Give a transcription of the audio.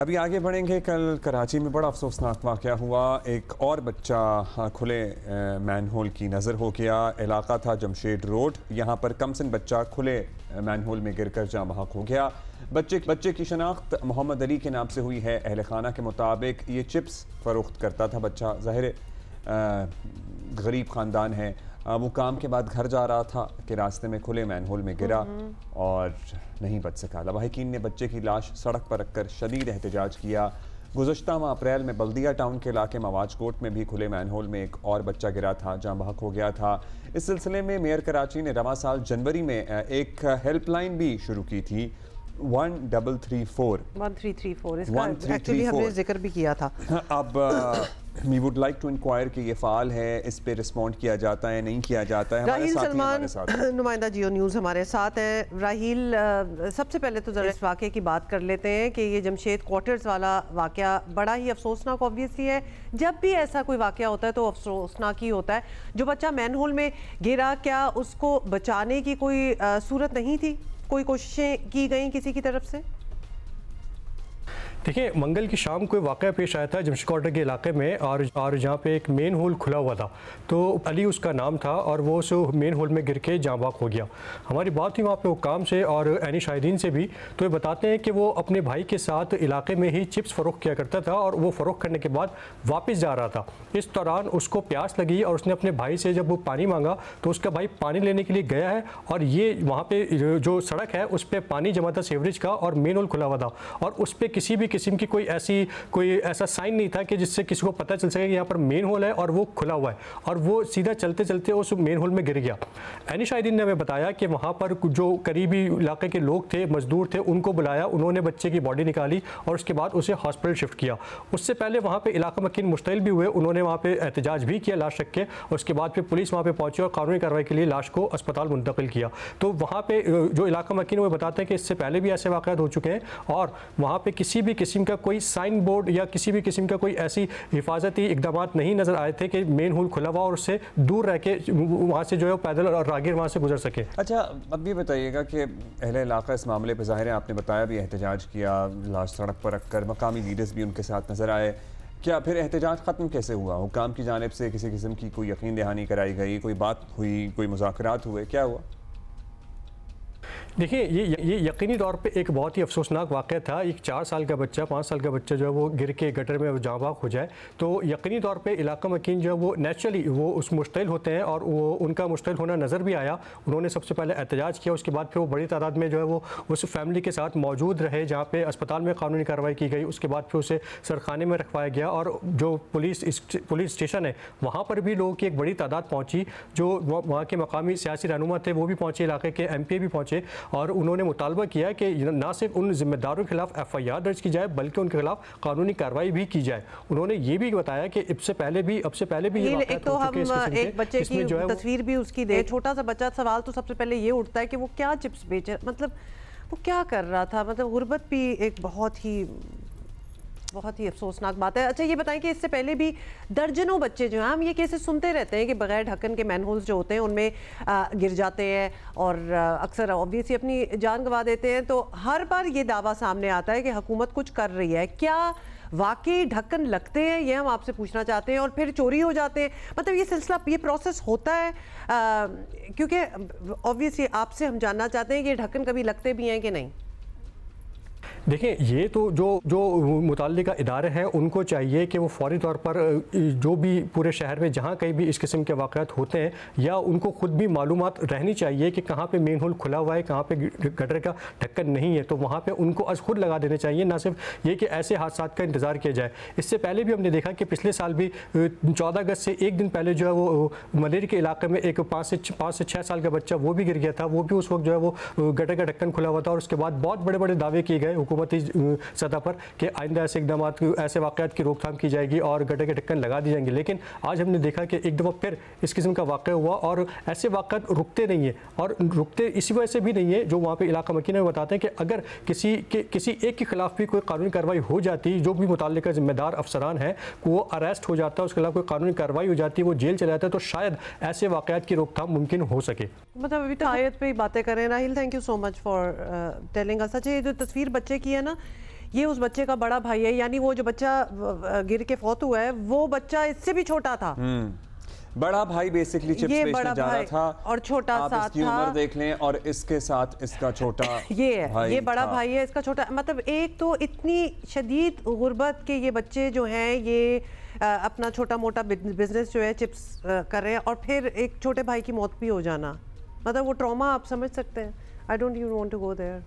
अभी आगे बढ़ेंगे। कल कराची में बड़ा अफसोसनाक वाक़या हुआ। एक और बच्चा खुले मैनहोल की नज़र हो गया। इलाका था जमशेद रोड। यहाँ पर कमसिन बच्चा खुले मैनहोल में गिरकर जाँ बहक हो गया। बच्चे की शनाख्त मोहम्मद अली के नाम से हुई है। अहल खाना के मुताबिक ये चिप्स फ़रोख्त करता था बच्चा। ज़ाहिर गरीब ख़ानदान है। वो काम के बाद घर जा रहा था कि रास्ते में खुले मैनहोल में गिरा और नहीं बच सका। लवाहिकीन ने बच्चे की लाश सड़क पर रखकर शदीद एहतजाज किया। गुज़श्ता माह अप्रैल में बल्दिया टाउन के इलाके मवाज कोट में भी खुले मैनहोल में एक और बच्चा गिरा था, जाँ बहक हो गया था। इस सिलसिले में मेयर कराची ने रवां साल जनवरी में एक हेल्पलाइन भी शुरू की थी, 1334 इसका एक्चुअली हमने जिक्र भी किया था। अब we would like to inquire कि ये फ़ाल है, इस पे रिस्पॉन्ड किया जाता है नहीं किया जाता है। राहील सलमान नुमाइंदा जियो न्यूज़ हमारे साथ है। राहील, सबसे पहले तो ज़रा इस वाक़े की बात कर लेते हैं कि ये जमशेद क्वार्टर्स वाला वाक़या बड़ा ही अफसोसनाक ऑब्वियसली है। जब भी ऐसा कोई वाक़या होता है तो अफसोसनाक ही होता है। जो बच्चा मैनहोल में गिरा, क्या उसको बचाने की कोई सूरत नहीं थी? कोई कोशिशें की गई किसी की तरफ से? देखिए, मंगल की शाम कोई वाक़या पेश आया था जमशेद क्वार्टर के इलाके में और जहाँ पे एक मेन होल खुला हुआ था। तो अली उसका नाम था और वो उस मेन होल में गिर के जाँ बहक हो गया। हमारी बात हुई वहाँ पे हुक्काम से और ऐनी शाहिदीन से भी, तो ये बताते हैं कि वो अपने भाई के साथ इलाके में ही चिप्स फ़रोख्त किया करता था और वो फ़रोख्त करने के बाद वापस जा रहा था। इस दौरान उसको प्यास लगी और उसने अपने भाई से जब वो पानी मांगा तो उसका भाई पानी लेने के लिए गया है और ये वहाँ पर जो सड़क है उस पर पानी जमा था सीवरेज का और मेन होल खुला हुआ था और उस पर किसी भी किस्म की कोई ऐसा साइन नहीं था कि जिससे किसी को पता चल सके कि यहाँ पर मेन होल है और वो खुला हुआ है, और वो सीधा चलते चलते उस मेन होल में गिर गया। ऐनी शाहिदीन ने हमें बताया कि वहाँ पर जो करीबी इलाके के लोग थे, मजदूर थे, उनको बुलाया, उन्होंने बच्चे की बॉडी निकाली और उसके बाद उसे हॉस्पिटल शिफ्ट किया। उससे पहले वहाँ पर इलाका मकीन मुश्तइल भी हुए, उन्होंने वहाँ पर एहतजाज भी किया लाश रख के, और उसके बाद फिर पुलिस वहाँ पर पहुँची और कानूनी कार्रवाई के लिए लाश को अस्पताल मुंतकिल किया। तो वहाँ पर जो इलाका मकीन वो बताते हैं कि इससे पहले भी ऐसे वाक़यात हो चुके हैं और वहाँ पर किसी भी किस्म का कोई साइन बोर्ड या किसी भी किस्म का कोई ऐसी हिफाजती इकदाम नहीं नजर आए थे कि मेन होल खुला हुआ और उससे दूर रह के वहाँ से जो है पैदल और राहगीर वहाँ से गुजर सके। अच्छा, अब ये बताइएगा कि अहले इलाका इस मामले पर ज़ाहिर है आपने बताया भी एहतजाज किया, लाश सड़क पर रखकर, मकामी लीडर्स भी उनके साथ नजर आए। क्या फिर एहतजाज ख़त्म कैसे हुआ? हुकाम की जानिब से किसी किस्म की कोई यकीन दहानी कराई गई, कोई बात हुई, कोई मुज़ाकरात हुए, क्या हुआ? देखिए, ये यकीनी तौर पे एक बहुत ही अफसोसनाक वाक़या था। एक 4 साल का बच्चा, 5 साल का बच्चा जो है वो गिर के गटर में जाँ बहक हो जाए, तो यकीनी तौर पे इलाका मकीन जो है वो नेचुरली वो उस मुश्तइल होते हैं और वो उनका मुश्तइल होना नज़र भी आया। उन्होंने सबसे पहले एहतजाज किया, उसके बाद फिर वो बड़ी तादाद में जो है वो उस फैमिली के साथ मौजूद रहे, जहाँ पर अस्पताल में कानूनी कार्रवाई की गई। उसके बाद फिर उसे सरखाने में रखवाया गया और जो पुलिस स्टेशन है वहाँ पर भी लोगों की एक बड़ी तादाद पहुँची। जो वहाँ के मकामी सियासी रहनुमा थे वो भी पहुँचे, इलाके के MP भी पहुँचे और उन्होंने मुतालबा किया कि ना सिर्फ उन जिम्मेदारों के खिलाफ FIR दर्ज की जाए बल्कि उनके खिलाफ कानूनी कार्रवाई भी की जाए। उन्होंने ये भी बताया कि अब से पहले भी एक तो हम एक बच्चे की तस्वीर भी उसकी दे, छोटा सा बच्चा, सवाल तो सबसे पहले ये उठता है कि वो क्या चिप्स बेचे, मतलब वो क्या कर रहा था, मतलब गुर्बत भी एक बहुत ही अफसोसनाक बात है। अच्छा, ये बताएं कि इससे पहले भी दर्जनों बच्चे जो हैं, हम ये केसेस सुनते रहते हैं कि बगैर ढक्कन के मैनहोल्स जो होते हैं उनमें गिर जाते हैं और अक्सर ऑब्वियसली अपनी जान गंवा देते हैं। तो हर बार ये दावा सामने आता है कि हुकूमत कुछ कर रही है। क्या वाकई ढक्कन लगते हैं, ये हम आपसे पूछना चाहते हैं, और फिर चोरी हो जाते हैं? मतलब ये सिलसिला, ये प्रोसेस होता है? क्योंकि ऑब्वियसली आपसे हम जानना चाहते हैं कि ढक्कन कभी लगते भी हैं कि नहीं। देखिए, ये तो जो मुताल्लिका इदारे हैं उनको चाहिए कि वो फौरी तौर पर जो भी पूरे शहर में जहाँ कहीं भी इस किस्म के वाक़यात होते हैं, या उनको ख़ुद भी मालूमात रहनी चाहिए कि कहाँ पे मेन होल खुला हुआ है, कहाँ पे गटर का ढक्कन नहीं है, तो वहाँ पे उनको आज खुद लगा देने चाहिए, ना सिर्फ ये कि ऐसे हादसा का इंतज़ार किया जाए। इससे पहले भी हमने देखा कि पिछले साल भी 14 अगस्त से एक दिन पहले जो है वो मलेरी के इलाके में एक 5 से 6 साल का बच्चा वो भी गिर गया था। वो भी उस वक्त जो है वो गटर का ढक्कन खुला हुआ था और उसके बाद बहुत बड़े बड़े दावे किए गए हुकूमती सतह पर कि आइंदा ऐसे इकदाम, ऐसे वाक़यात की रोकथाम की जाएगी और गटर के ढक्कन लगा दी जाएंगे। लेकिन आज हमने देखा कि एक दफ़ा फिर इस किस्म का वाक़या हुआ और ऐसे वाक़यात रुकते नहीं हैं, और रुकते इसी वजह से भी नहीं है जो वहाँ पे इलाका मकीन में बताते हैं कि अगर किसी एक के खिलाफ भी कोई कानूनी कार्रवाई हो जाती, जो भी मुताल्लिका जिम्मेदार अफसरान हैं वो अरेस्ट हो जाता है, उसके खिलाफ कोई कानूनी कार्रवाई हो जाती है, वो जेल चला जाता है, तो शायद ऐसे वाक़यात की रोकथाम मुमकिन हो सके। मतलब अभी तो आयत पे ही बातें करें। Rahil, thank you so much for telling us. अच्छा, ये जो तस्वीर बच्चे की है ना, ये उस बच्चे का बड़ा भाई है, यानी वो जो बच्चा गिर के फौत हुआ है वो बच्चा इससे भी छोटा था। बड़ा भाई बेसिकली चिप्स बेचने जा रहा था और छोटा आप साथ इसकी उम्र देख लें और इसके साथ इसका छोटा ये है, ये बड़ा भाई है, इसका छोटा। मतलब एक तो इतनी शदीद गुर्बत के ये बच्चे जो हैं ये अपना छोटा मोटा बिजनेस जो है चिप्स कर रहे हैं, और फिर एक छोटे भाई की मौत भी हो जाना, मतलब वो ट्रॉमा आप समझ सकते हैं। I don't even want to go there.